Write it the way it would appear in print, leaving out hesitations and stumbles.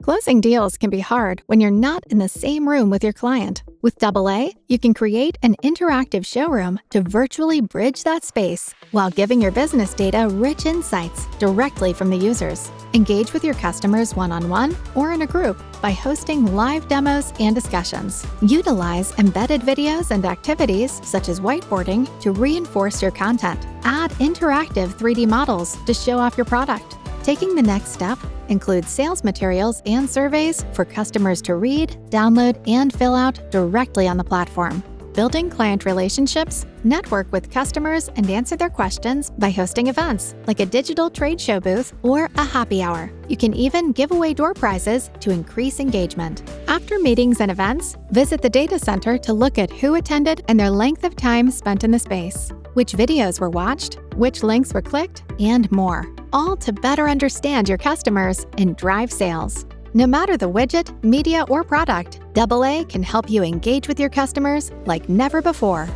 Closing deals can be hard when you're not in the same room with your client. With AA, you can create an interactive showroom to virtually bridge that space while giving your business data rich insights directly from the users. Engage with your customers one-on-one or in a group by hosting live demos and discussions. Utilize embedded videos and activities such as whiteboarding to reinforce your content. Add interactive 3D models to show off your product. Taking the next step, include sales materials and surveys for customers to read, download, and fill out directly on the platform. Building client relationships, network with customers and answer their questions by hosting events like a digital trade show booth or a happy hour. You can even give away door prizes to increase engagement. After meetings and events, visit the data center to look at who attended and their length of time spent in the space, which videos were watched, which links were clicked, and more, all to better understand your customers and drive sales. No matter the widget, media, or product, AA can help you engage with your customers like never before.